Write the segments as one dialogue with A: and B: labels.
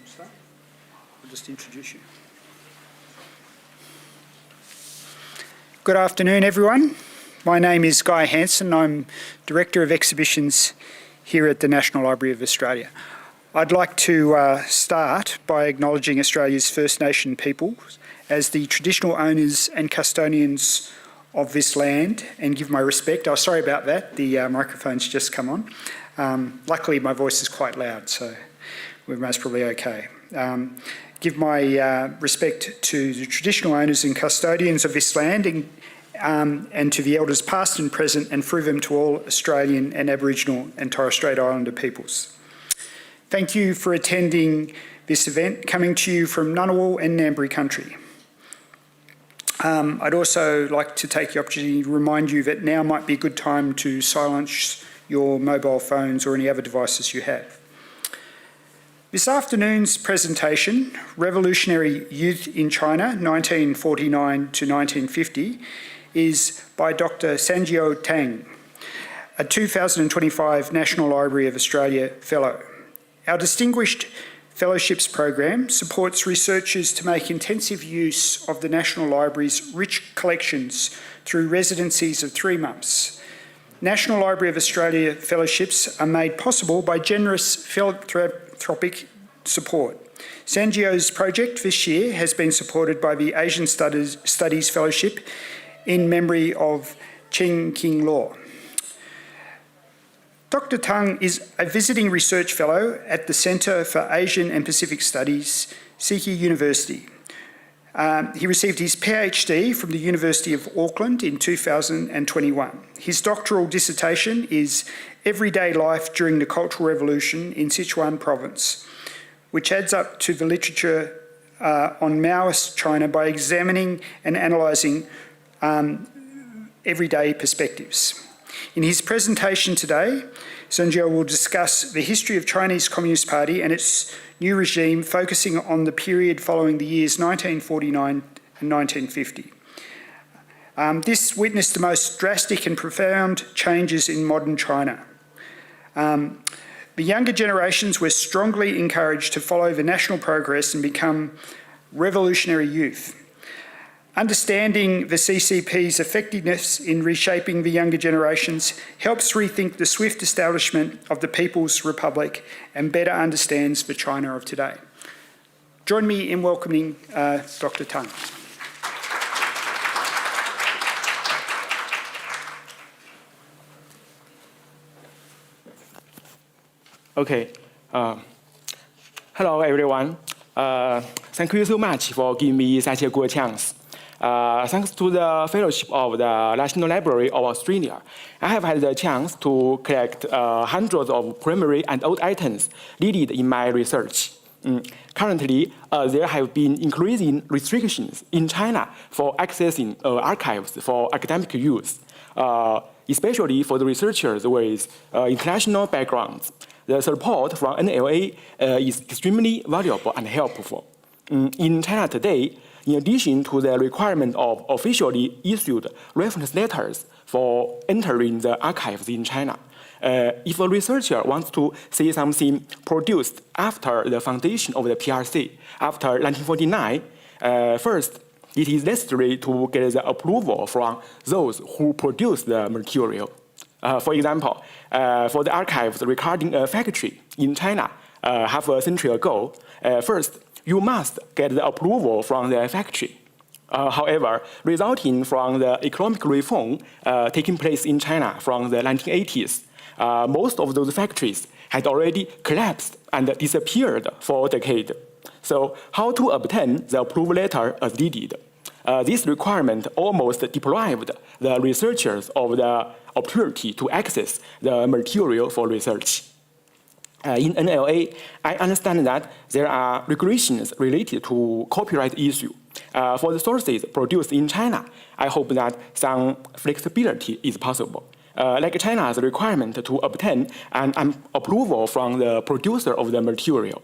A: Start? I'll just introduce you. Good afternoon, everyone. My name is Guy Hanson. I'm Director of Exhibitions here at the National Library of Australia. I'd like to start by acknowledging Australia's First Nation peoples as the traditional owners and custodians of this land and give my respect. Oh, sorry about that, the microphone's just come on. Luckily, my voice is quite loud, so we're most probably okay. Give my respect to the traditional owners and custodians of this land and to the elders past and present, and through them to all Australian and Aboriginal and Torres Strait Islander peoples. Thank you for attending this event, coming to you from Ngunnawal and Ngambri country. I'd also like to take the opportunity to remind you that now might be a good time to silence your mobile phones or any other devices you have. This afternoon's presentation, Revolutionary Youth in China, 1949 to 1950, is by Dr. Sanjiao Tang, a 2025 National Library of Australia Fellow. Our distinguished fellowships program supports researchers to make intensive use of the National Library's rich collections through residencies of 3 months. National Library of Australia fellowships are made possible by generous philanthropic support. Sanjiao's project this year has been supported by the Asian Studies Fellowship in memory of Chen Qingluo. Dr. Tang is a visiting research fellow at the Centre for Asian and Pacific Studies, Sikhi University. He received his PhD from the University of Auckland in 2021. His doctoral dissertation is Everyday Life During the Cultural Revolution in Sichuan Province, which adds up to the literature on Maoist China by examining and analysing everyday perspectives. In his presentation today, Sanjiao will discuss the history of Chinese Communist Party and its new regime, focusing on the period following the years 1949 and 1950. This witnessed the most drastic and profound changes in modern China. The younger generations were strongly encouraged to follow the national progress and become revolutionary youth. Understanding the CCP's effectiveness in reshaping the younger generations helps rethink the swift establishment of the People's Republic and better understands the China of today. Join me in welcoming Dr. Tang.
B: Okay. Hello, everyone. Thank you so much for giving me such a good chance. Thanks to the fellowship of the National Library of Australia, I have had the chance to collect hundreds of primary and old items needed in my research. Currently, there have been increasing restrictions in China for accessing archives for academic use, especially for the researchers with international backgrounds. The support from NLA is extremely valuable and helpful. In China today, in addition to the requirement of officially issued reference letters for entering the archives in China, if a researcher wants to see something produced after the foundation of the PRC, after 1949, first, it is necessary to get the approval from those who produce the material. For example, for the archives regarding a factory in China half a century ago, first, you must get the approval from the factory. However, resulting from the economic reform taking place in China from the 1980s, most of those factories had already collapsed and disappeared for a decade. So how to obtain the approval letter as needed? This requirement almost deprived the researchers of the opportunity to access the material for research. In NLA, I understand that there are regulations related to copyright issue. For the sources produced in China, I hope that some flexibility is possible. Like China's requirement to obtain an approval from the producer of the material,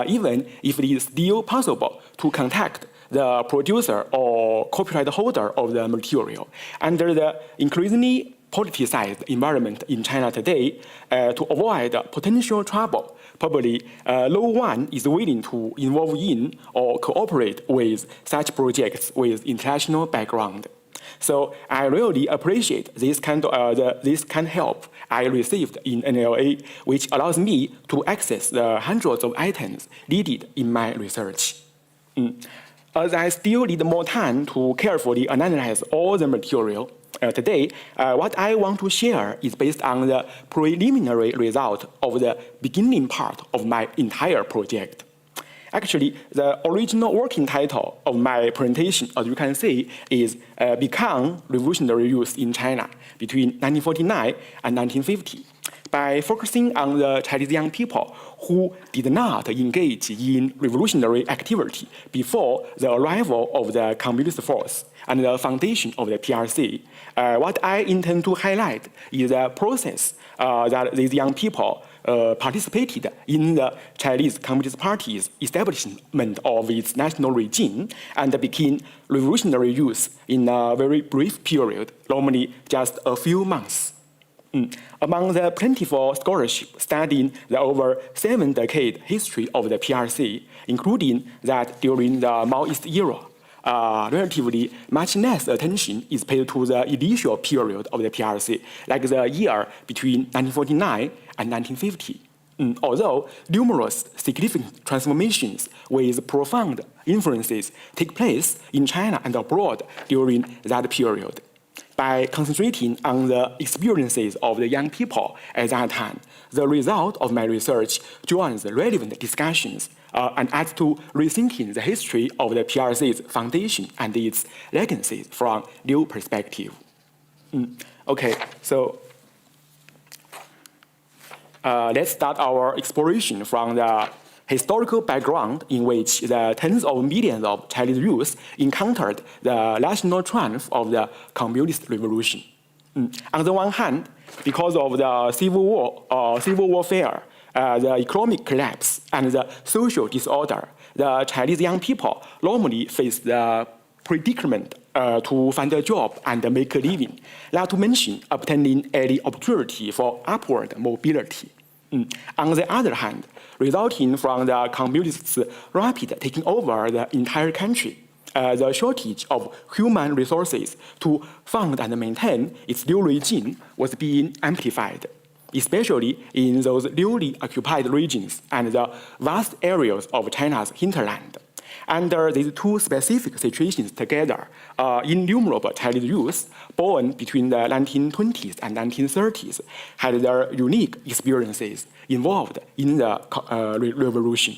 B: even if it is still possible to contact the producer or copyright holder of the material under the increasingly politicized environment in China today, to avoid potential trouble, probably no one is willing to involve in or cooperate with such projects with international background. So I really appreciate this kind of help I received in NLA, which allows me to access the hundreds of items needed in my research. As I still need more time to carefully analyze all the material, today, what I want to share is based on the preliminary result of the beginning part of my entire project. Actually, the original working title of my presentation, as you can see, is Become Revolutionary Youth in China between 1949 and 1950. By focusing on the Chinese young people who did not engage in revolutionary activity before the arrival of the communist force and the foundation of the PRC, what I intend to highlight is the process that these young people participated in the Chinese Communist Party's establishment of its national regime and became revolutionary youth in a very brief period, normally just a few months. Among the plentiful scholarship studying the over 7-decade history of the PRC, including that during the Maoist era, relatively much less attention is paid to the initial period of the PRC, like the year between 1949 and 1950. Although numerous significant transformations with profound influences take place in China and abroad during that period. By concentrating on the experiences of the young people at that time, the result of my research joins relevant discussions and adds to rethinking the history of the PRC's foundation and its legacies from new perspective. Okay, so let's start our exploration from the historical background in which the tens of millions of Chinese youth encountered the national triumph of the communist revolution. On the one hand, because of the civil warfare, the economic collapse, and the social disorder, the Chinese young people normally face the predicament to find a job and make a living, not to mention obtaining any opportunity for upward mobility. On the other hand, resulting from the communists' rapid taking over the entire country, the shortage of human resources to fund and maintain its new regime was being amplified, especially in those newly occupied regions and the vast areas of China's hinterland. Under these two specific situations together, innumerable Chinese youth born between the 1920s and 1930s had their unique experiences involved in the revolution.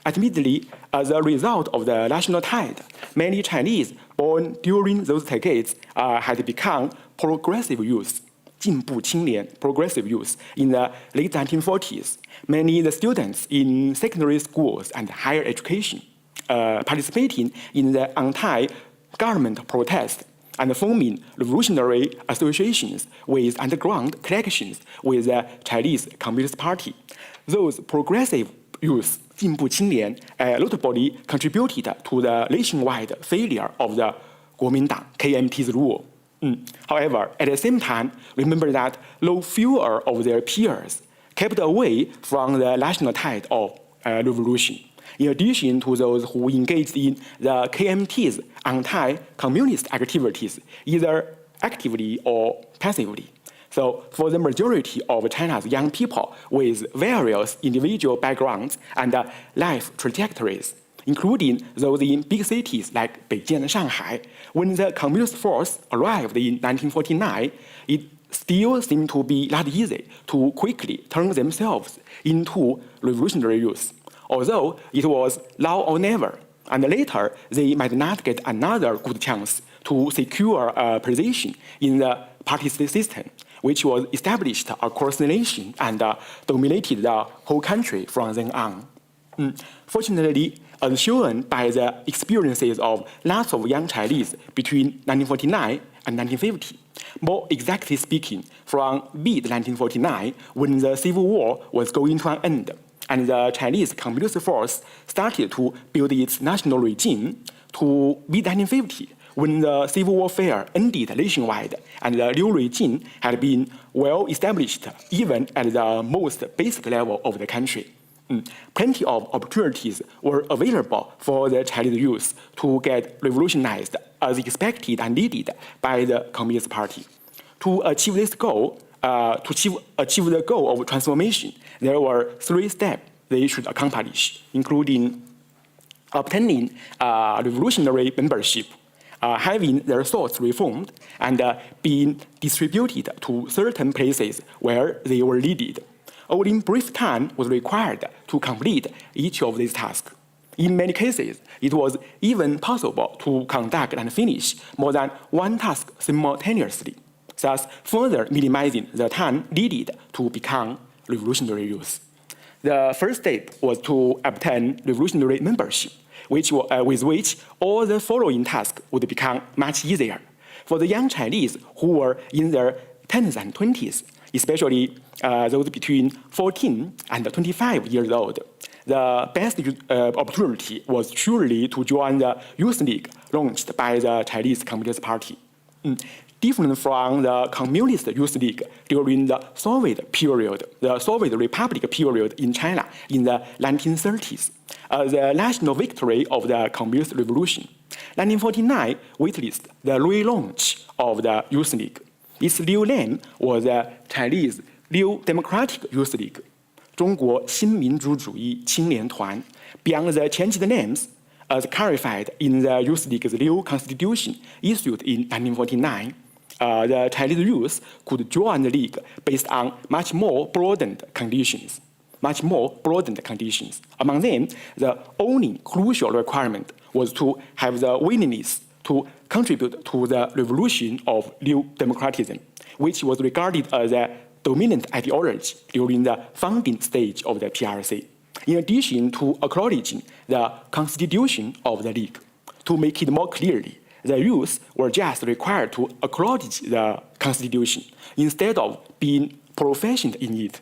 B: Admittedly, as a result of the national tide, many Chinese born during those decades had become progressive youth, 进步青年 progressive youth in the late 1940s. Many the students in secondary schools and higher education participating in the anti-government protest and forming revolutionary associations with underground connections with the Chinese Communist Party. Those progressive youth, 进步青年, notably contributed to the nationwide failure of the 国民党 KMT's rule. However, at the same time, remember that no fewer of their peers kept away from the national tide of revolution. In addition to those who engaged in the KMT's anti-communist activities, either actively or passively. So for the majority of China's young people with various individual backgrounds and life trajectories, including those in big cities like Beijing and Shanghai, when the communist force arrived in 1949, it still seemed to be not easy to quickly turn themselves into revolutionary youth, although it was now or never, and later they might not get another good chance to secure a position in the party system, which was established across the nation and dominated the whole country from then on. Fortunately, as shown by the experiences of lots of young Chinese between 1949 and 1950, more exactly speaking, from mid-1949, when the Civil War was going to an end, and the Chinese Communist force started to build its national regime, to mid-1950, when the civil warfare ended nationwide and the new regime had been well established even at the most basic level of the country. Plenty of opportunities were available for the Chinese youth to get revolutionized as expected and needed by the Communist Party. To achieve this goal, achieve the goal of transformation, there were 3 steps they should accomplish, including obtaining revolutionary membership, having their thoughts reformed, and being distributed to certain places where they were needed. Only brief time was required to complete each of these tasks. In many cases, it was even possible to conduct and finish more than one task simultaneously, thus further minimizing the time needed to become revolutionary youth. The first step was to obtain revolutionary membership, with which all the following tasks would become much easier. For the young Chinese who were in their 10s and 20s, especially those between 14 and 25 years old, the best opportunity was surely to join the Youth League launched by the Chinese Communist Party. Different from the Communist Youth League during the Soviet period, the Soviet Republic period in China in the 1930s, the national victory of the Communist Revolution. 1949 witnessed the relaunch of the Youth League. Its new name was the Chinese New Democratic Youth League, 中国新民主主义青年团. Beyond the changed names, as clarified in the Youth League's new constitution issued in 1949, the Chinese youth could join the league based on much more broadened conditions. Among them, the only crucial requirement was to have the willingness to contribute to the revolution of new democratism, which was regarded as a dominant ideology during the founding stage of the PRC. In addition to acknowledging the constitution of the league, to make it more clearly, the youth were just required to acknowledge the constitution instead of being proficient in it.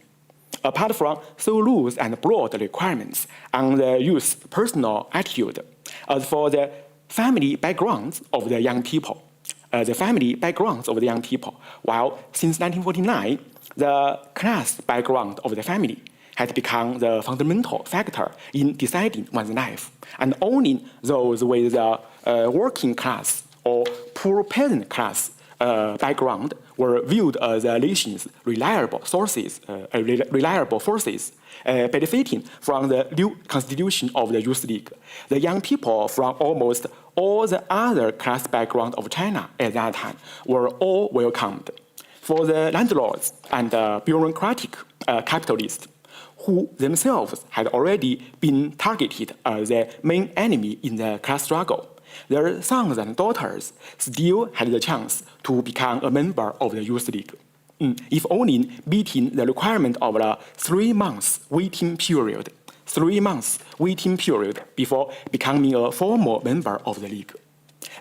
B: Apart from so loose and broad requirements on the youth's personal attitude, as for the family backgrounds of the young people, while since 1949, the class background of the family had become the fundamental factor in deciding one's life, and only those with a working class or poor peasant class background were viewed as the nation's reliable forces, benefiting from the new constitution of the Youth League. The young people from almost all the other class backgrounds of China at that time were all welcomed. For the landlords and bureaucratic capitalists, who themselves had already been targeted as the main enemy in the class struggle, their sons and daughters still had the chance to become a member of the Youth League, if only meeting the requirement of a 3 months waiting period before becoming a formal member of the league.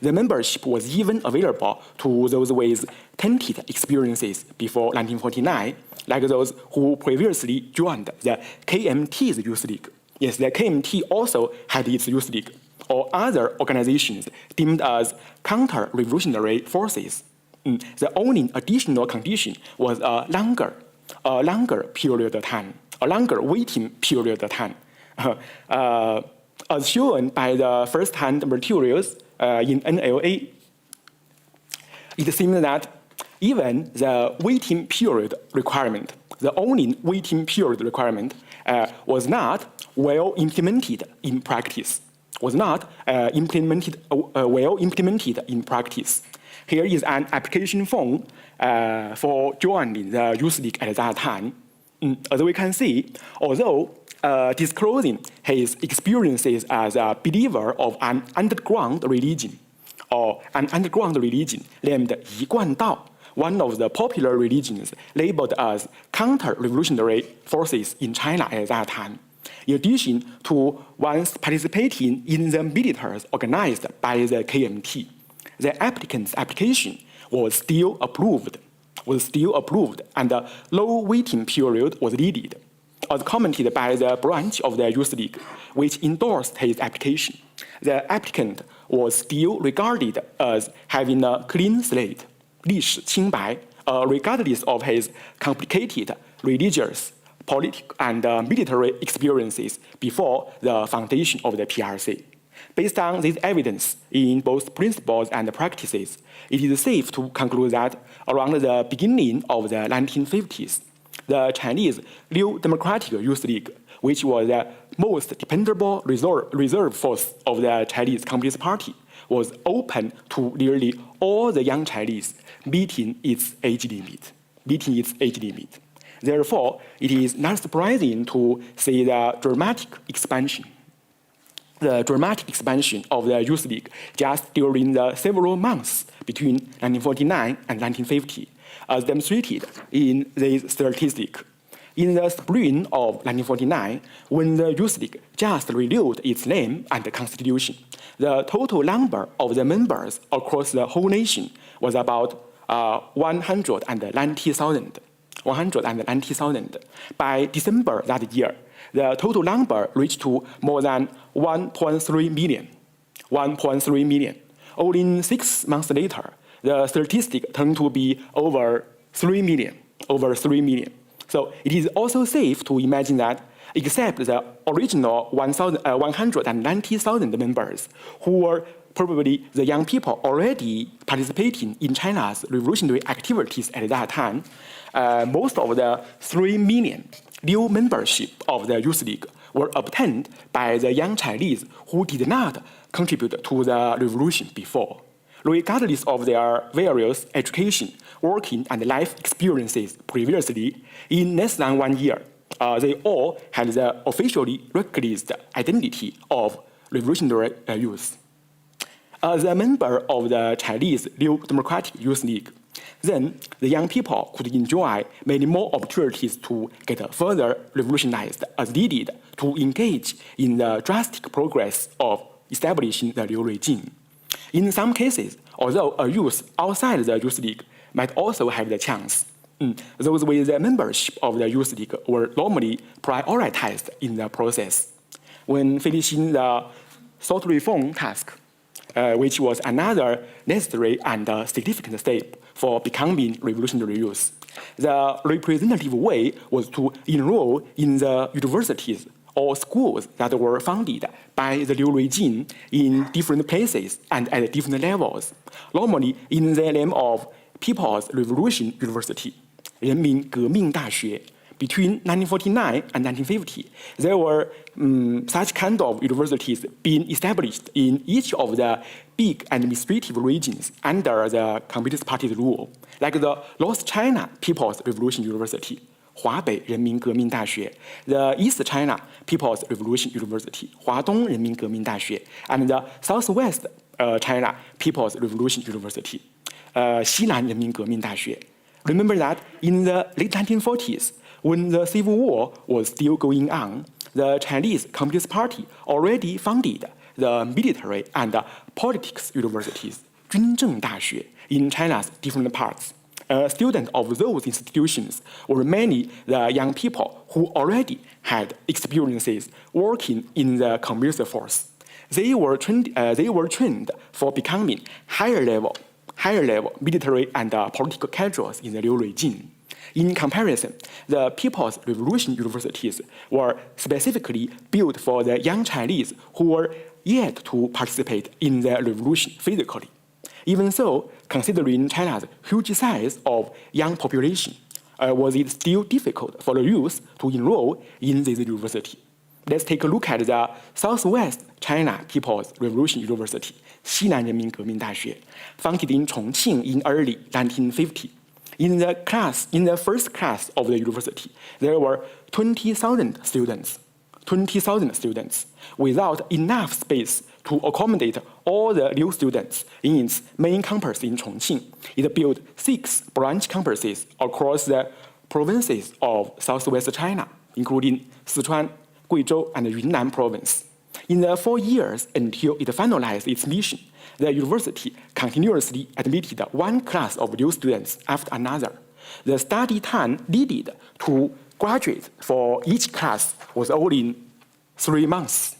B: The membership was even available to those with tainted experiences before 1949, like those who previously joined the KMT's Youth League. Yes, the KMT also had its Youth League, or other organizations deemed as counter-revolutionary forces. The only additional condition was a longer waiting period of time. As shown by the first-hand materials in NLA, it seems that even the waiting period requirement, the only waiting period requirement, was not well implemented in practice. Here is an application form for joining the Youth League at that time. As we can see, although disclosing his experiences as a believer of an underground religion named Yi Guan Dao, one of the popular religions labeled as counter-revolutionary forces in China at that time. In addition to once participating in the militaries organized by the KMT, the applicant's application was still approved, and a low waiting period was needed, as commented by the branch of the Youth League, which endorsed his application. The applicant was still regarded as having a clean slate, 历史清白, regardless of his complicated religious, political, and military experiences before the foundation of the PRC. Based on this evidence in both principles and practices, it is safe to conclude that around the beginning of the 1950s, the Chinese New Democratic Youth League, which was the most dependable reserve force of the Chinese Communist Party, was open to nearly all the young Chinese, meeting its age limit. Therefore, it is not surprising to see the dramatic expansion of the Youth League just during the several months between 1949 and 1950, as demonstrated in this statistic. In the spring of 1949, when the Youth League just renewed its name and constitution, the total number of the members across the whole nation was about 190,000. By December that year, the total number reached to more than 1.3 million. Only 6 months later, the statistic turned to be over 3 million. So it is also safe to imagine that, except the original 190,000 members, who were probably the young people already participating in China's revolutionary activities at that time, most of the 3 million new membership of the Youth League were obtained by the young Chinese who did not contribute to the revolution before. Regardless of their various education, working, and life experiences previously, in less than 1 year, they all had the officially recognized identity of revolutionary youth. As a member of the Chinese New Democratic Youth League, then the young people could enjoy many more opportunities to get further revolutionized as needed to engage in the drastic progress of establishing the new regime. In some cases, although a youth outside the Youth League might also have the chance, those with the membership of the Youth League were normally prioritized in the process. When finishing the thought reform task, which was another necessary and significant step for becoming revolutionary youth, the representative way was to enroll in the universities or schools that were founded by the new regime in different places and at different levels, normally in the name of People's Revolution University, 人民革命大学. Between 1949 and 1950, there were such kind of universities being established in each of the big administrative regions under the Communist Party's rule, like the North China People's Revolution University, 华北人民革命大学, the East China People's Revolution University, 华东人民革命大学, and the Southwest China People's Revolution University, 西南人民革命大学. Remember that in the late 1940s, when the Civil War was still going on, the Chinese Communist Party already founded the military and politics universities, 军政大学, in China's different parts. Students of those institutions were mainly the young people who already had experiences working in the communist force. They were trained for becoming higher level military and political cadres in the new regime. In comparison, the People's Revolution Universities were specifically built for the young Chinese who were yet to participate in the revolution physically. Even so, considering China's huge size of young population, was it still difficult for the youth to enroll in this university? Let's take a look at the Southwest China People's Revolution University, 西南人民革命大学, founded in Chongqing in early 1950. In the first class of the university, there were 20,000 students, without enough space to accommodate all the new students in its main campus in Chongqing. It built 6 branch campuses across the provinces of southwest China, including Sichuan, Guizhou, and Yunnan province. In the 4 years until it finalized its mission, the university continuously admitted one class of new students after another. The study time needed to graduate for each class was only 3 months.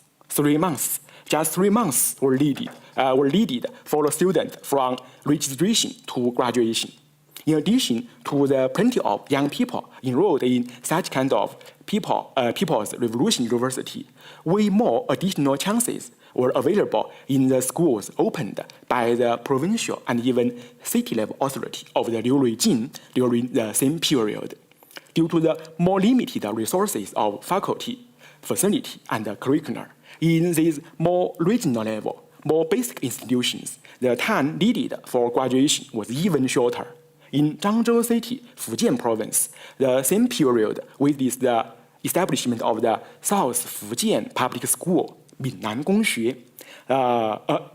B: Just 3 months were needed were needed for the student from registration to graduation. In addition to the plenty of young people enrolled in such kind of People's Revolution University, way more additional chances were available in the schools opened by the provincial and even city-level authority of the new regime during the same period. Due to the more limited resources of faculty, facility, and curricula, in these more regional level, more basic institutions, the time needed for graduation was even shorter. In Zhangzhou City, Fujian Province, the same period witnessed the establishment of the South Fujian Public School, Minnan Gongxue,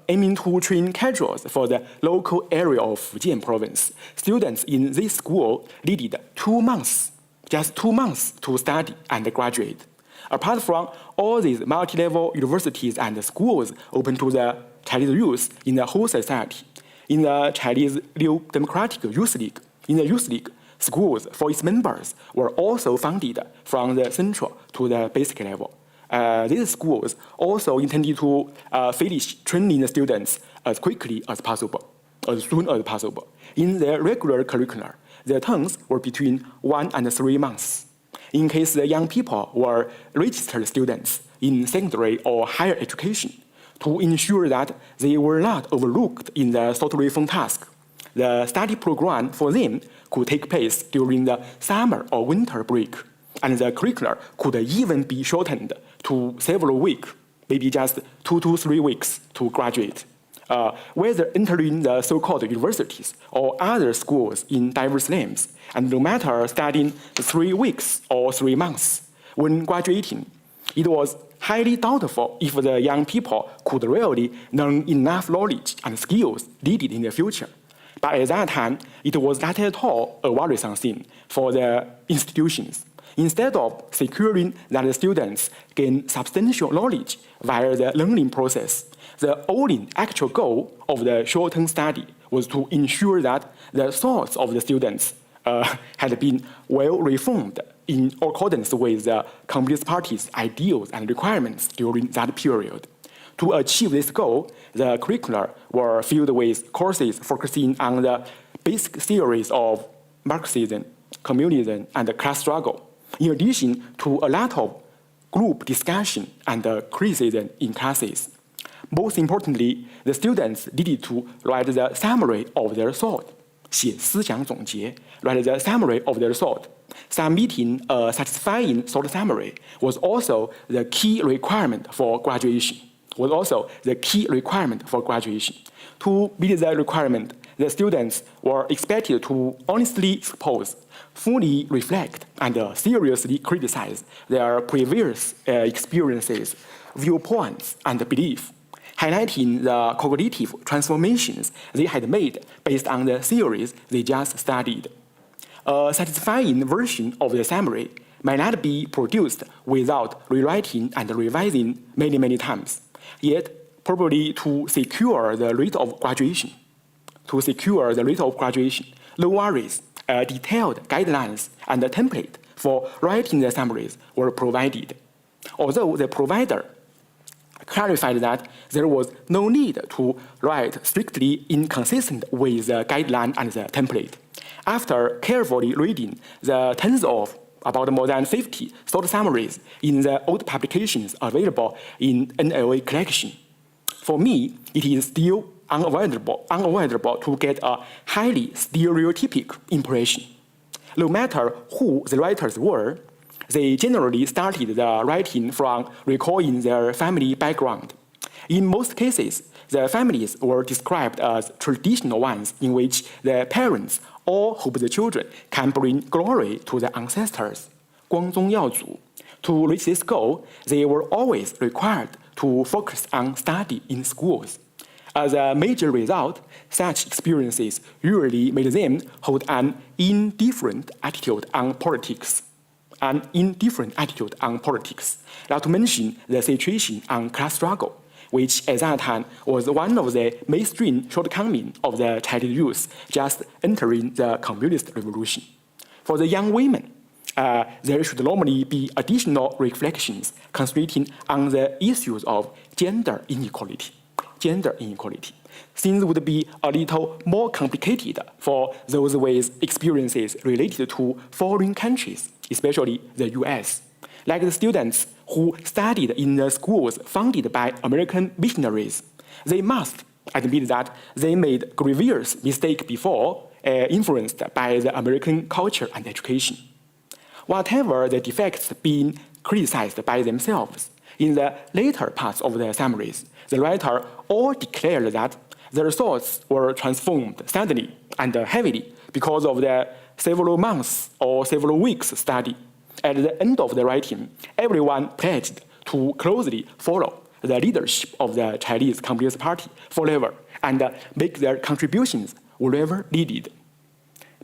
B: aiming to train cadres for the local area of Fujian Province. Students in this school needed 2 months, just 2 months to study and graduate. Apart from all these multi-level universities and schools open to the Chinese youth in the whole society, in the Chinese New Democratic Youth League, schools for its members were also funded from the central to the basic level. These schools also intended to finish training the students as quickly as possible, as soon as possible. In their regular curricula, the terms were between 1 and 3 months. In case the young people were registered students in secondary or higher education, to ensure that they were not overlooked in the thought reform task, the study program for them could take place during the summer or winter break, and the curricula could even be shortened to several weeks, maybe just 2 to 3 weeks to graduate. Whether entering the so-called universities or other schools in diverse names, and no matter studying 3 weeks or 3 months, when graduating, it was highly doubtful if the young people could really learn enough knowledge and skills needed in the future. But at that time, it was not at all a worrisome thing for the institutions. Instead of securing that the students gain substantial knowledge via the learning process, the only actual goal of the short-term study was to ensure that the thoughts of the students had been well reformed in accordance with the Communist Party's ideals and requirements during that period. To achieve this goal, the curricula were filled with courses focusing on the basic theories of Marxism, communism, and class struggle, in addition to a lot of group discussion and criticism in classes. Most importantly, the students needed to write the summary of their thought, 写思想总结, write the summary of their thought. Submitting a satisfying thought summary was also the key requirement for graduation. To meet the requirement, the students were expected to honestly expose, fully reflect, and seriously criticize their previous experiences, viewpoints, and beliefs, highlighting the cognitive transformations they had made based on the theories they just studied. A satisfying version of the summary might not be produced without rewriting and revising many times. Yet, probably to secure the rate of graduation, no worries, detailed guidelines and a template for writing the summaries were provided. Although the provider clarified that there was no need to write strictly inconsistent with the guideline and the template. After carefully reading the tens of about more than 50 thought summaries in the old publications available in NLA collection, for me, it is still unavoidable to get a highly stereotypic impression. No matter who the writers were, they generally started the writing from recalling their family background. In most cases, the families were described as traditional ones in which the parents all hope the children can bring glory to the ancestors, 光宗耀祖. To reach this goal, they were always required to focus on study in schools. As a major result, such experiences usually made them hold an indifferent attitude on politics. Not to mention the situation on class struggle, which at that time was one of the mainstream shortcomings of the Chinese youth just entering the communist revolution. For the young women, there should normally be additional reflections concentrating on the issues of gender inequality, gender inequality. Things would be a little more complicated for those with experiences related to foreign countries, especially the US. Like the students who studied in the schools founded by American missionaries, they must admit that they made grievous mistakes before, influenced by the American culture and education. Whatever the defects being criticized by themselves, in the later parts of the summaries, the writer all declared that their thoughts were transformed suddenly and heavily because of the several months or several weeks study. At the end of the writing, everyone pledged to closely follow the leadership of the Chinese Communist Party forever and make their contributions wherever needed.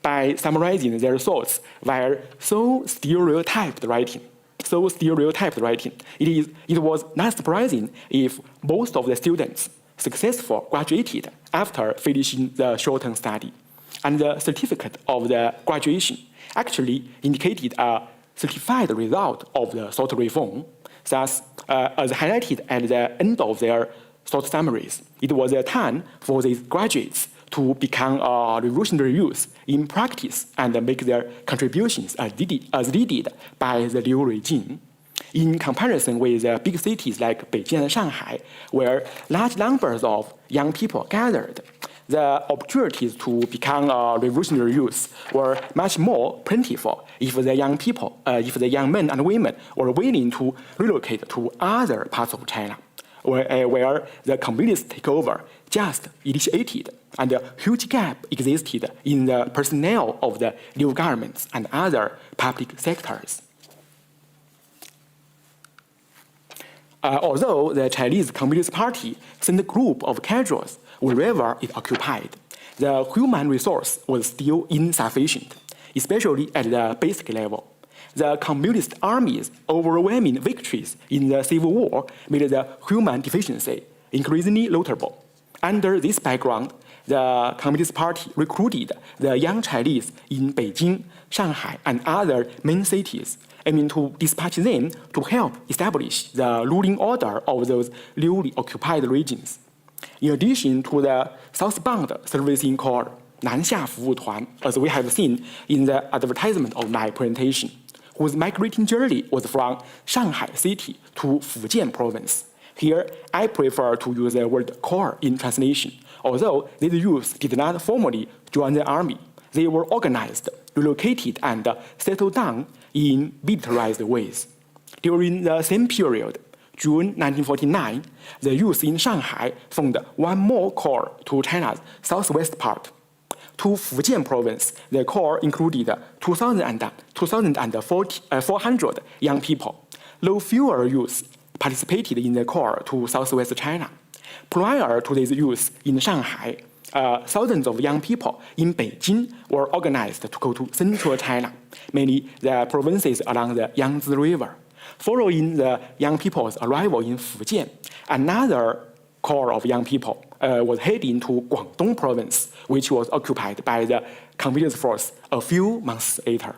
B: By summarizing their thoughts via so stereotyped writing, it was not surprising if most of the students successfully graduated after finishing the short-term study. And the certificate of the graduation actually indicated a certified result of the thought reform. Thus, as highlighted at the end of their thought summaries, it was a time for these graduates to become revolutionary youth in practice and make their contributions as needed by the new regime. In comparison with big cities like Beijing and Shanghai, where large numbers of young people gathered, the opportunities to become revolutionary youth were much more plentiful if the young men and women were willing to relocate to other parts of China, where the communist takeover just initiated and a huge gap existed in the personnel of the new governments and other public sectors. Although the Chinese Communist Party sent a group of casuals wherever it occupied, the human resource was still insufficient, especially at the basic level. The Communist Army's overwhelming victories in the Civil War made the human deficiency increasingly notable. Under this background, the Communist Party recruited the young Chinese in Beijing, Shanghai, and other main cities, aiming to dispatch them to help establish the ruling order of those newly occupied regions. In addition to the southbound servicing corps, 南下服务团, as we have seen in the advertisement of my presentation, whose migrating journey was from Shanghai City to Fujian Province. Here, I prefer to use the word corps in translation. Although these youths did not formally join the army, they were organized, relocated, and settled down in militarized ways. During the same period, June 1949, the youth in Shanghai formed one more corps to China's southwest part. To Fujian Province, the corps included 400 young people, though fewer youths participated in the corps to southwest China. Prior to these youths in Shanghai, thousands of young people in Beijing were organized to go to central China, mainly the provinces along the Yangtze River. Following the young people's arrival in Fujian, another corps of young people was heading to Guangdong Province, which was occupied by the Communist force a few months later.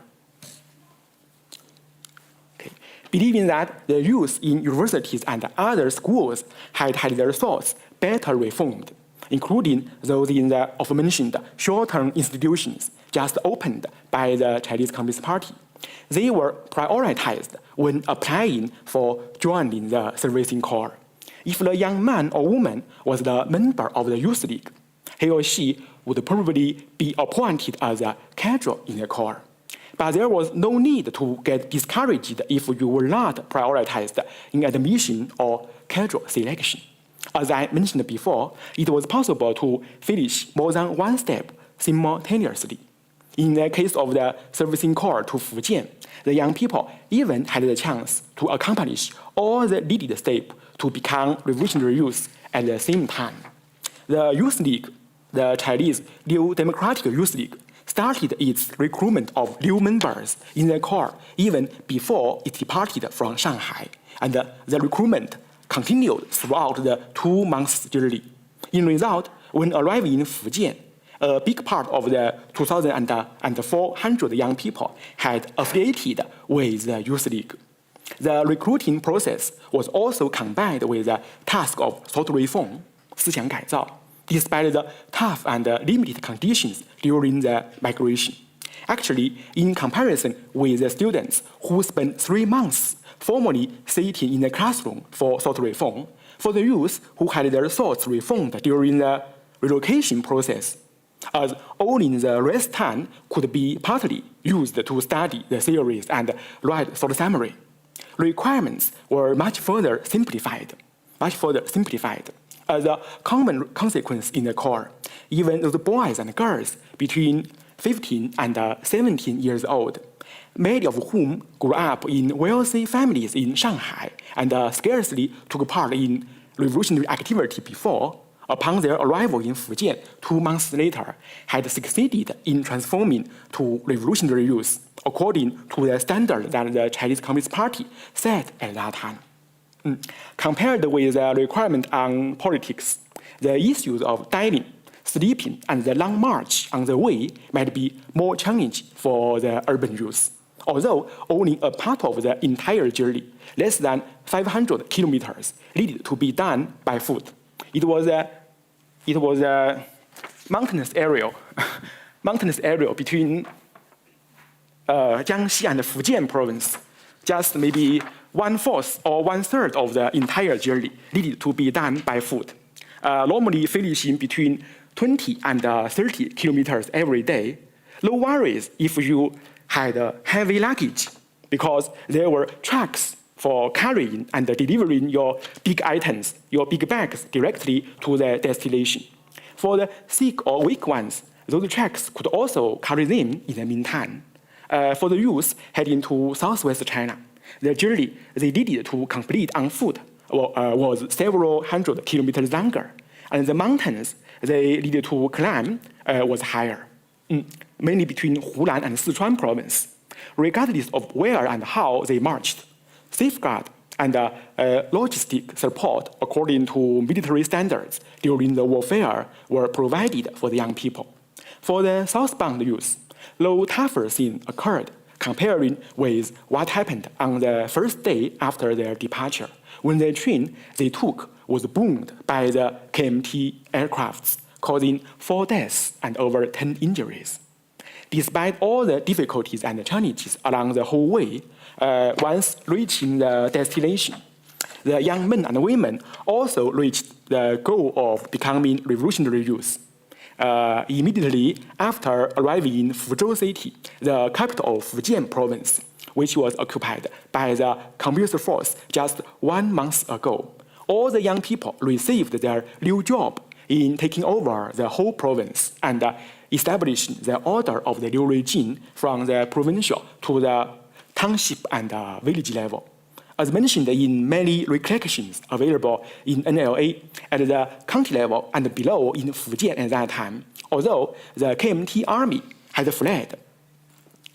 B: Believing that the youth in universities and other schools had their thoughts better reformed, including those in the aforementioned short-term institutions just opened by the Chinese Communist Party, they were prioritized when applying for joining the servicing corps. If the young man or woman was the member of the youth league, he or she would probably be appointed as a casual in the corps. But there was no need to get discouraged if you were not prioritized in admission or casual selection. As I mentioned before, it was possible to finish more than one step simultaneously. In the case of the servicing corps to Fujian, the young people even had the chance to accomplish all the needed steps to become revolutionary youth at the same time. The Youth League, the Chinese New Democratic Youth League, started its recruitment of new members in the corps even before it departed from Shanghai, and the recruitment continued throughout the 2 months journey. In result, when arriving in Fujian, a big part of the 2,400 young people had affiliated with the Youth League. The recruiting process was also combined with the task of thought reform. 思想改造, despite the tough and limited conditions during the migration. Actually, in comparison with the students who spent 3 months formally sitting in the classroom for thought reform, for the youth who had their thoughts reformed during the relocation process, as only the rest time could be partly used to study the theories and write thought summary. Requirements were much further simplified. As a common consequence in the core, even those boys and girls between 15 and 17 years old, many of whom grew up in wealthy families in Shanghai and scarcely took part in revolutionary activity before, upon their arrival in Fujian 2 months later, had succeeded in transforming to revolutionary youth according to the standard that the Chinese Communist Party set at that time. Compared with the requirement on politics, the issues of dining, sleeping, and the long march on the way might be more challenging for the urban youth. Although only a part of the entire journey, less than 500 kilometers, needed to be done by foot. It was a mountainous area between Jiangxi and Fujian province. Just maybe 1/4 or 1/3 of the entire journey needed to be done by foot, normally finishing between 20 and 30 kilometers every day. No worries if you had heavy luggage, because there were trucks for carrying and delivering your big items, your big bags directly to the destination. For the sick or weak ones, those trucks could also carry them in the meantime. For the youth heading to southwest China, the journey they needed to complete on foot was several hundred kilometers longer, and the mountains they needed to climb was higher, mainly between Hunan and Sichuan province. Regardless of where and how they marched, safeguard and logistic support according to military standards during the warfare were provided for the young people. For the southbound youth, no tougher thing occurred comparing with what happened on the first day after their departure, when the train they took was bombed by the KMT aircrafts, causing 4 deaths and over 10 injuries. Despite all the difficulties and challenges along the whole way, once reaching the destination, the young men and women also reached the goal of becoming revolutionary youth. Immediately after arriving in Fuzhou City, the capital of Fujian province, which was occupied by the communist force just 1 month ago, all the young people received their new job in taking over the whole province and establishing the order of the new regime from the provincial to the township and village level. As mentioned in many recollections available in NLA at the county level and below in Fujian at that time, although the KMT army had fled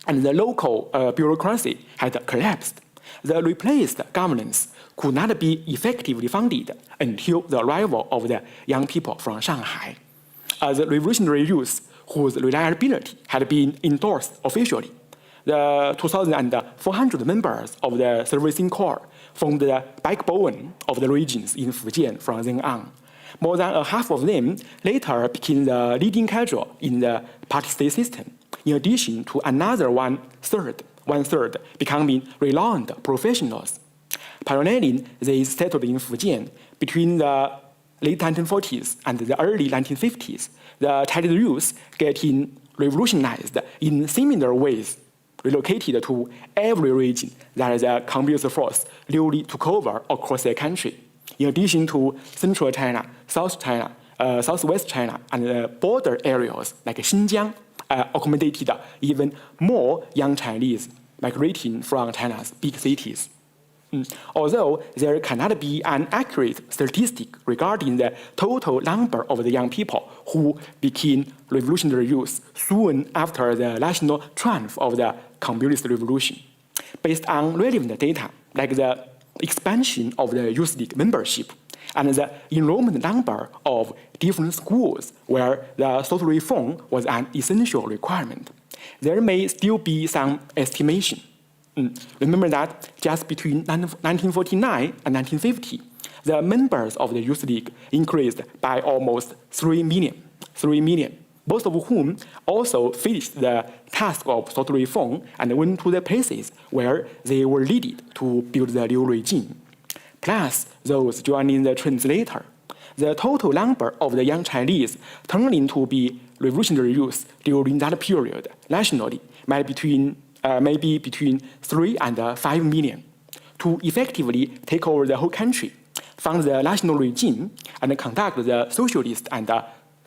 B: and the local bureaucracy had collapsed, the replaced governance could not be effectively funded until the arrival of the young people from Shanghai. As revolutionary youth whose reliability had been endorsed officially, the 2,400 members of the servicing corps formed the backbone of the regions in Fujian from then on. More than a half of them later became the leading cadre in the party-state system, in addition to another one-third becoming renowned professionals. Paralleling, they settled in Fujian between the late 1940s and the early 1950s, the Chinese youth getting revolutionized in similar ways, relocated to every region that the communist force newly took over across the country, in addition to central China, South China, Southwest China, and border areas like Xinjiang, accommodated even more young Chinese migrating from China's big cities. Although there cannot be an accurate statistic regarding the total number of the young people who became revolutionary youth soon after the national triumph of the Communist Revolution, based on relevant data like the expansion of the youth league membership and the enrollment number of different schools where the thought reform was an essential requirement, there may still be some estimation. Remember that just between 1949 and 1950, the members of the Youth League increased by almost 3 million, most of whom also finished the task of social reform and went to the places where they were needed to build the new regime. Plus those joining the trends later. The total number of the young Chinese turning to be revolutionary youth during that period nationally maybe between 3 and 5 million. To effectively take over the whole country, found the national regime, and conduct the socialist and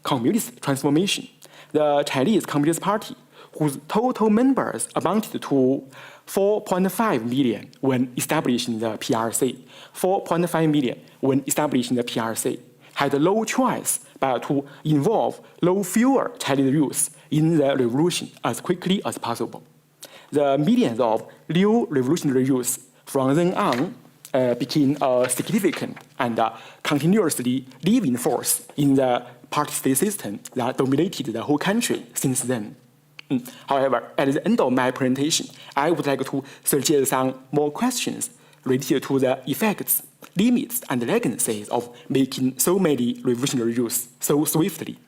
B: communist transformation, the Chinese Communist Party, whose total members amounted to 4.5 million when establishing the PRC, 4.5 million when establishing the PRC, had no choice but to involve no fewer Chinese youth in the revolution as quickly as possible. The millions of new revolutionary youth from then on became a significant and continuously living force in the party-state system that dominated the whole country since then. However, at the end of my presentation, I would like to suggest some more questions related to the effects, limits, and legacies of making so many revolutionary youth so swiftly.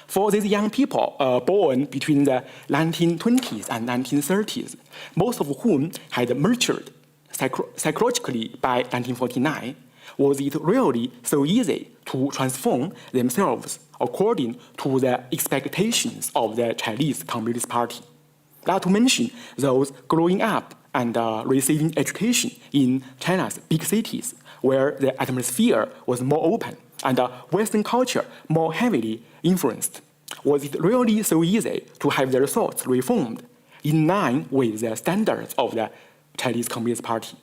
B: For these young people born between the 1920s and 1930s, most of whom had matured psychologically by 1949, was it really so easy to transform themselves according to the expectations of the Chinese Communist Party? Not to mention those growing up and receiving education in China's big cities, where the atmosphere was more open and Western culture more heavily influenced. Was it really so easy to have their thoughts reformed in line with the standards of the Chinese Communist Party?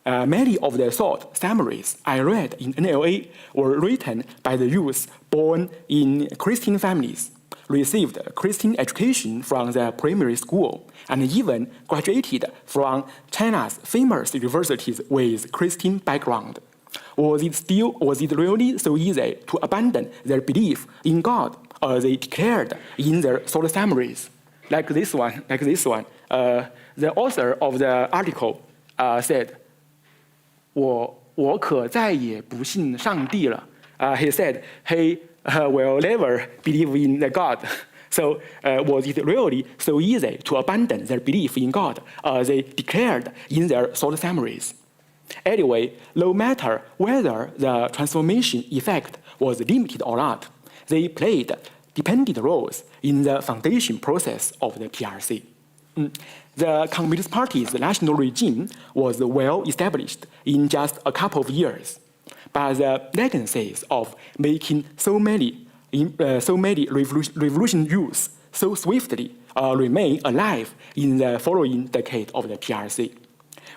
B: Many of the thought summaries I read in NLA were written by the youth born in Christian families, received Christian education from the primary school, and even graduated from China's famous universities with Christian background. Was it really so easy to abandon their belief in God as they declared in their thought summaries? Like this one. The author of the article said, 我可再也不信上帝了. He said he will never believe in the God. So was it really so easy to abandon their belief in God as they declared in their thought summaries? Anyway, no matter whether the transformation effect was limited or not, they played dependent roles in the foundation process of the PRC. The Communist Party's national regime was well established in just a couple of years, but the legacies of making so many revolution youths so swiftly remain alive in the following decade of the PRC,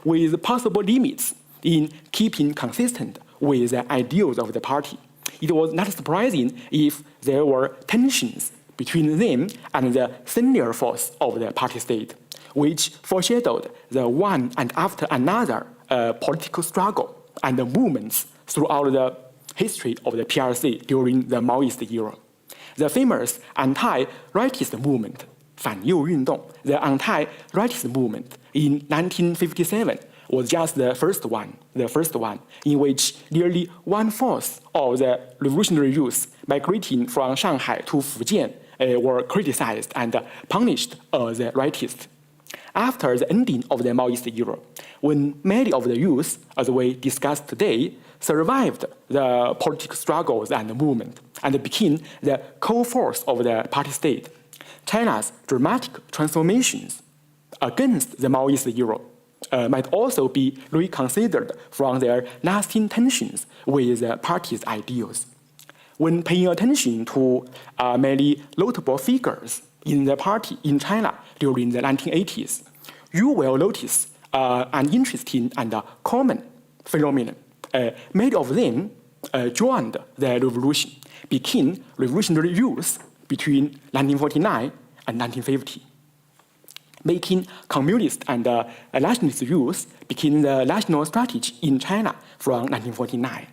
B: with possible limits in keeping consistent with the ideals of the party. It was not surprising if there were tensions between them and the senior force of the party state, which foreshadowed the one and after another political struggle and movements throughout the history of the PRC during the Maoist era. The famous anti-rightist movement, 反右运动, the anti-rightist movement in 1957 was just the first one, in which nearly 1/4 of the revolutionary youth migrating from Shanghai to Fujian were criticized and punished as rightist. After the ending of the Maoist era, when many of the youth, as we discussed today, survived the political struggles and movement and became the core force of the party state, China's dramatic transformations against the Maoist era might also be reconsidered from their lasting tensions with the party's ideals. When paying attention to many notable figures in the party in China during the 1980s, you will notice an interesting and common phenomenon. Many of them joined the revolution, became revolutionary youth between 1949 and 1950. Making communist and nationalist youth became the national strategy in China from 1949.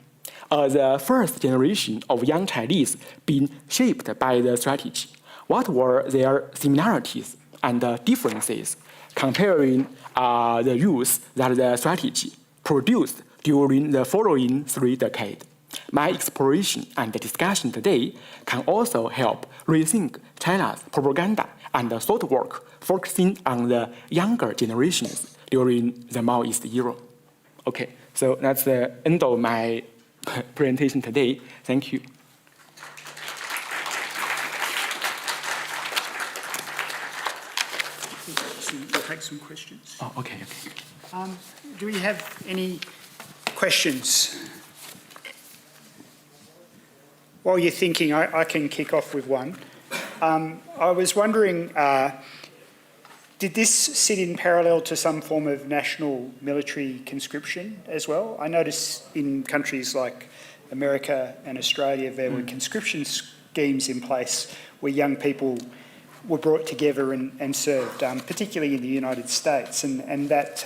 B: The first generation of young Chinese being shaped by the strategy, what were their similarities and differences comparing the use that the strategy produced during the following 3 decades. My exploration and discussion today can also help rethink China's propaganda and thought work, focusing on the younger generations during the Maoist era. Okay, so that's the end of my presentation today. Thank you.
A: We'll take some questions.
B: Oh, okay.
A: Do we have any questions? While you're thinking, I can kick off with one. I was wondering, did this sit in parallel to some form of national military conscription as well? I notice in countries like America and Australia, there were conscription schemes in place where young people were brought together and served, particularly in the United States, and that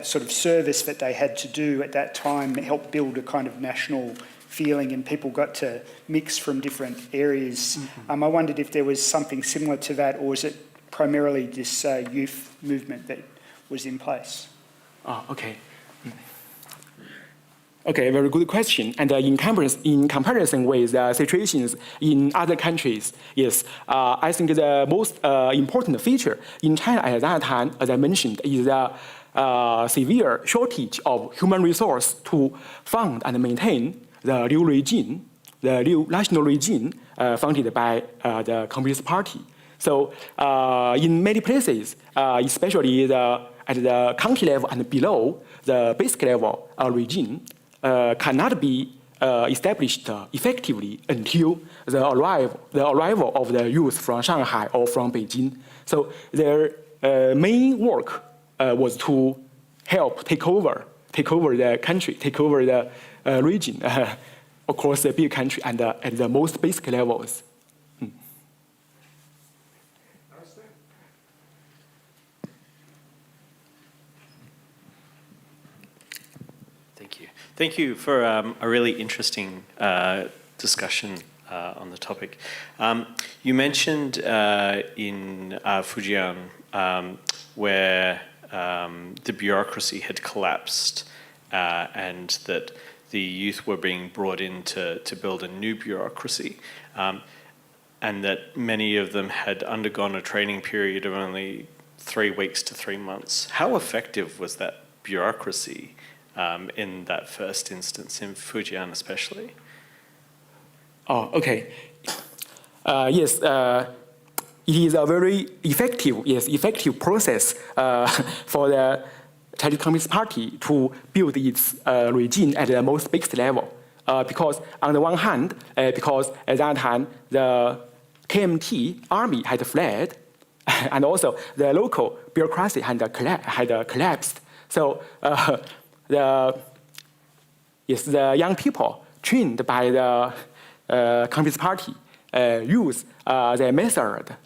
A: sort of service that they had to do at that time helped build a kind of national feeling, and people got to mix from different areas. I wondered if there was something similar to that, or is it primarily this youth movement that was in place?
B: Oh, okay. Okay, very good question. And in comparison with situations in other countries, yes, I think the most important feature in China at that time, as I mentioned, is the severe shortage of human resource to fund and maintain the new regime, the new national regime funded by the Communist Party. So in many places, especially at the county level and below, the basic level regime cannot be established effectively until the arrival of the youth from Shanghai or from Beijing. So their main work was to help take over the country, take over the region across the big country and at the most basic levels.
C: Thank you for a really interesting discussion on the topic. You mentioned in Fujian where the bureaucracy had collapsed and that the youth were being brought in to build a new bureaucracy, and that many of them had undergone a training period of only 3 weeks to 3 months. How effective was that bureaucracy in that first instance, in Fujian especially?
B: Oh, okay. Yes, it is a very effective process for the Chinese Communist Party to build its regime at the most basic level. Because on the one hand, because at that time the KMT army had fled, and also the local bureaucracy had collapsed. So the young people trained by the Communist Party use the method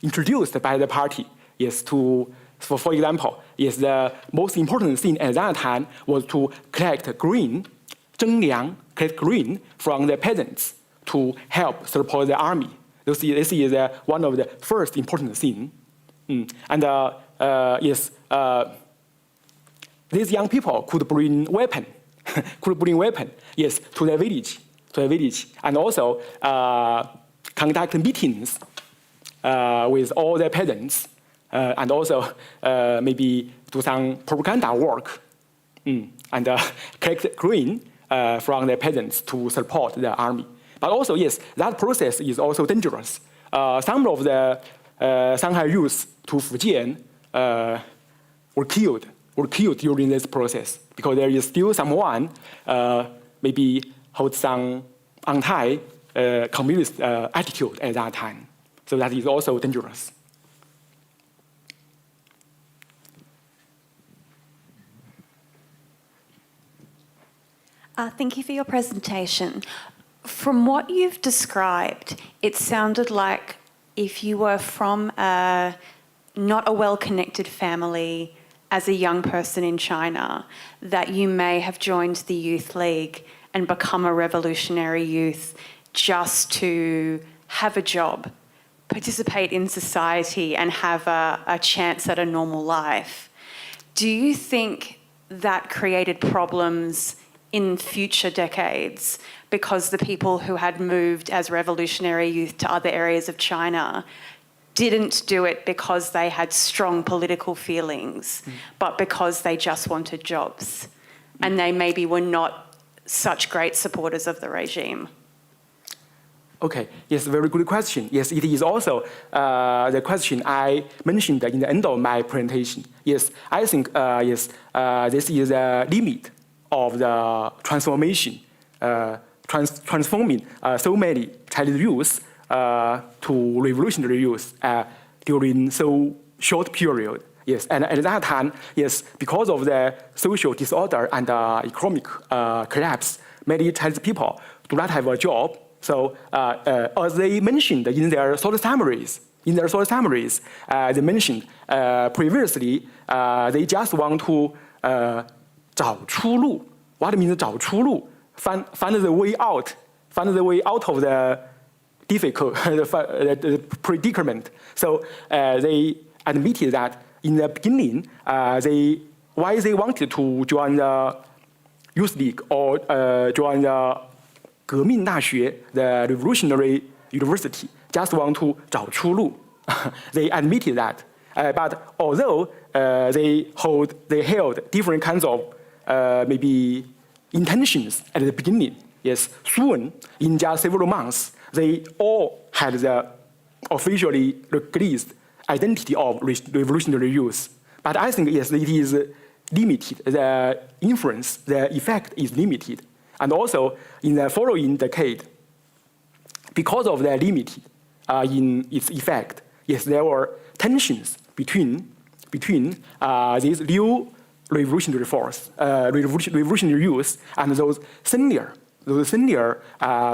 B: introduced by the party. Yes, for example, yes, the most important thing at that time was to collect grain, 征粮, collect grain from the peasants to help support the army. This is one of the first important things. And yes, these young people could bring weapon, yes, to the village, and also conduct meetings with all the peasants, and also maybe do some propaganda work, and collect grain from the peasants to support the army. But also, yes, that process is also dangerous. Some of the Shanghai youth to Fujian were killed during this process because there is still someone maybe holds some anti-communist attitude at that time. So that is also dangerous.
D: Thank you for your presentation. From what you've described, it sounded like if you were from not a well-connected family as a young person in China, that you may have joined the Youth League and become a revolutionary youth just to have a job, participate in society and have a chance at a normal life. Do you think that created problems in future decades because the people who had moved as revolutionary youth to other areas of China didn't do it because they had strong political feelings, but because they just wanted jobs, and they maybe were not such great supporters of the regime?
B: Okay, yes, very good question. Yes, it is also the question I mentioned in the end of my presentation. Yes, I think, yes, this is a limit of the transformation, transforming so many Chinese youth to revolutionary youth during so short period. Yes, and at that time, yes, because of the social disorder and economic collapse, many Chinese people do not have a job. So, as they mentioned in their short summaries, they mentioned previously they just want to 找出路. What means 找出路? Find the way out of the difficult the predicament. So they admitted that in the beginning, why they wanted to join the youth league or join the 革命大学, the revolutionary university, just want to 找出路. They admitted that. But although they held different kinds of maybe intentions at the beginning, yes, soon, in just several months, they all had the officially recognized identity of revolutionary youth. But I think, yes, it is limited. The influence, the effect is limited. And also, in the following decade, because of the limited in its effect, yes, there were tensions between these new revolutionary force, revolutionary youth, and those senior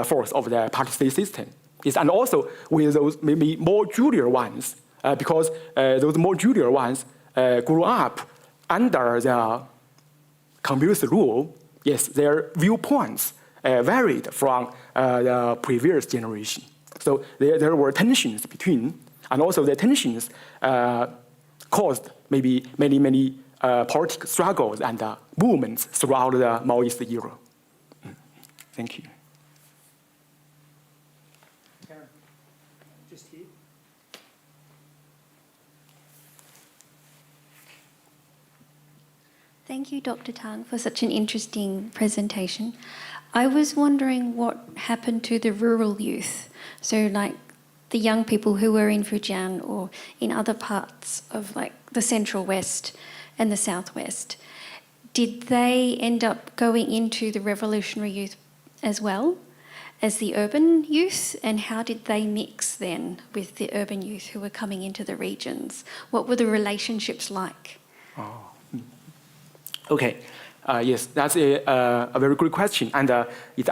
B: force of the party system. Yes, and also with those maybe more junior ones, because those more junior ones grew up under the communist rule. Yes, their viewpoints varied from the previous generation. So there were tensions between, and also the tensions caused maybe many political struggles and movements throughout the Maoist era. Thank you.
A: Karen, just here.
E: Thank you, Dr. Tang, for such an interesting presentation. I was wondering what happened to the rural youth. So like the young people who were in Fujian or in other parts of like the Central West and the Southwest. Did they end up going into the revolutionary youth as well as the urban youth? And how did they mix then with the urban youth who were coming into the regions? What were the relationships like?
B: Okay, yes, that's a very good question, and it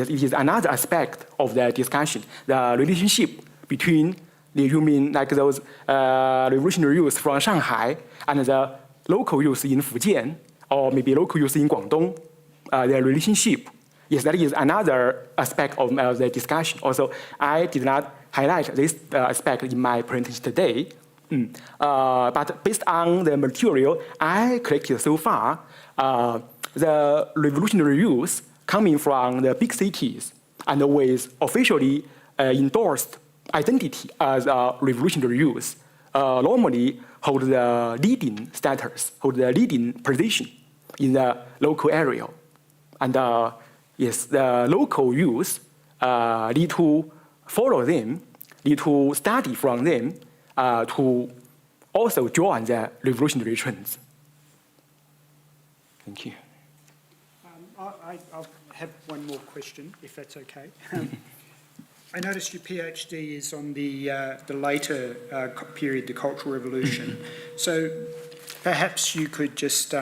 B: is another aspect of the discussion, the relationship between you mean like those revolutionary youth from Shanghai and the local youth in Fujian, or maybe local youth in Guangdong, their relationship. Yes, that is another aspect of the discussion. Also, I did not highlight this aspect in my presentation today. But based on the material I collected so far, the revolutionary youth coming from the big cities and with officially endorsed identity as a revolutionary youth normally hold the leading status, hold the leading position in the local area. And yes, the local youth need to follow them, need to study from them, to also join the revolutionary trends. Thank you.
A: I'll have one more question, if that's okay. I noticed your PhD is on the later period, the Cultural Revolution. So perhaps you could just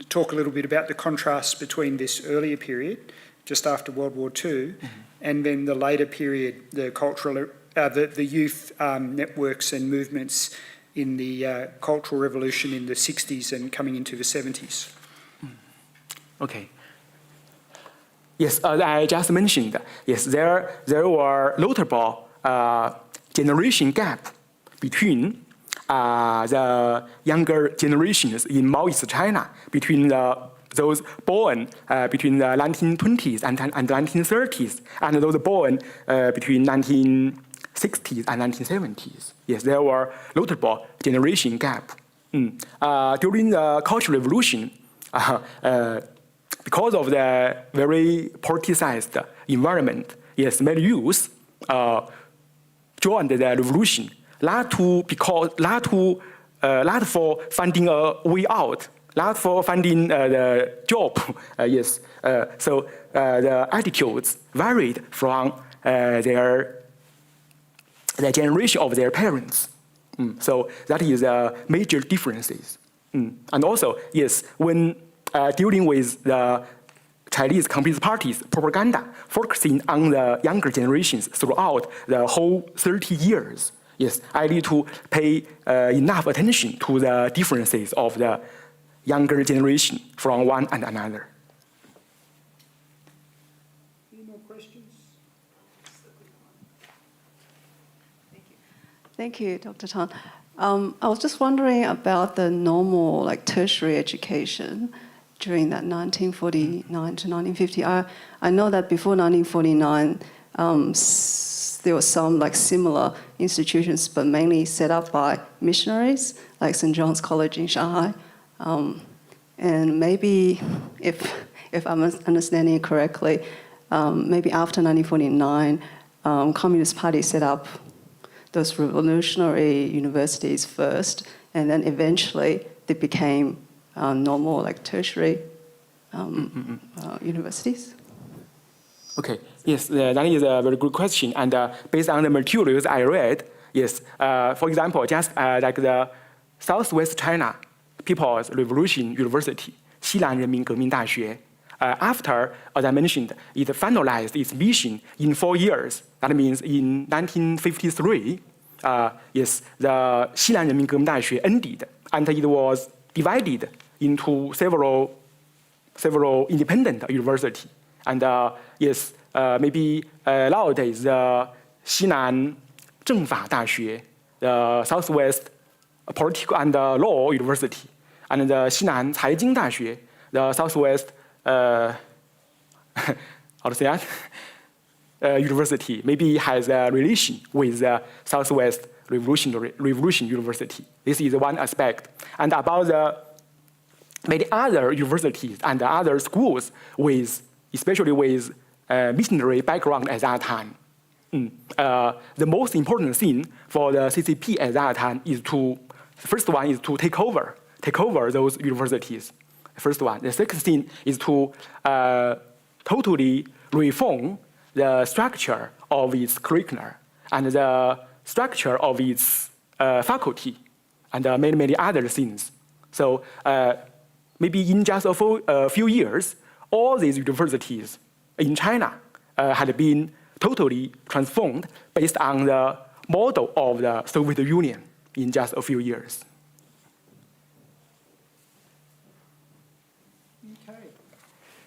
A: talk a little bit about the contrast between this earlier period, just after World War II, and then the later period, the cultural, the youth networks and movements in the Cultural Revolution in the 60s and coming into the 70s.
B: Okay. Yes, as I just mentioned, yes, there were notable generation gap between the younger generations in Maoist China, between those born between the 1920s and 1930s, and those born between 1960s and 1970s. Yes, there were notable generation gap. During the Cultural Revolution, because of the very politicized environment, yes, many youth joined the revolution, not for finding a way out, not for finding the job. Yes, so the attitudes varied from the generation of their parents. So that is major differences. And also, yes, when dealing with the Chinese Communist Party's propaganda, focusing on the younger generations throughout the whole 30 years, yes, I need to pay enough attention to the differences of the younger generation from one and another.
A: Any more questions?
F: Thank you, Dr. Tang. I was just wondering about the normal, like tertiary education during that 1949 to 1950. I know that before 1949, there were some like similar institutions, but mainly set up by missionaries, like St. John's College in Shanghai. And maybe, if I'm understanding it correctly, maybe after 1949, Communist Party set up those revolutionary universities first, and then eventually they became normal, like tertiary universities.
B: Okay, yes, that is a very good question. And based on the materials I read, yes, for example, just like the Southwest China People's Revolution University, 西南人民革命大学, after, as I mentioned, it finalized its mission in 4 years. That means in 1953, yes, the 西南人民革命大学 ended, and it was divided into several independent universities. And yes, maybe nowadays the 西南政法大学, the Southwest Political and Law University, and the 西南财经大学, the Southwest how to say that? University maybe has a relation with the Southwest Revolution University. This is one aspect. And about the many other universities and other schools especially with missionary background at that time. The most important thing for the CCP at that time is the first one is to take over those universities. The first one. The second thing is to totally reform the structure of its curriculum and the structure of its faculty and many other things. So maybe in just a few years, all these universities in China had been totally transformed based on the model of the Soviet Union in just a few years.
A: Okay.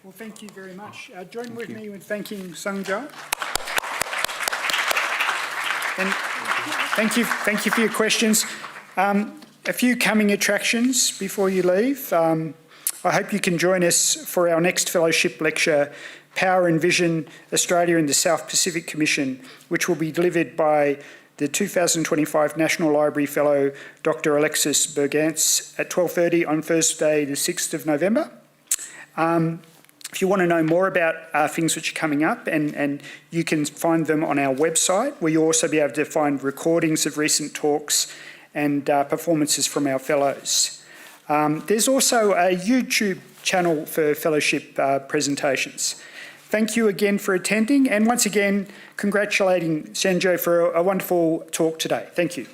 A: Well, thank you very much. Join with me in thanking Sanjiao. And thank you for your questions. A few coming attractions before you leave. I hope you can join us for our next fellowship lecture, Power and Vision, Australia and the South Pacific Commission, which will be delivered by the 2025 National Library Fellow, Dr. Alexis Bergantz, at 12:30 on Thursday, the 6th of November. If you want to know more about things which are coming up, and you can find them on our website, where you'll also be able to find recordings of recent talks and performances from our fellows. There's also a YouTube channel for fellowship presentations. Thank you again for attending, and once again, congratulating Sanjiao for a wonderful talk today. Thank you.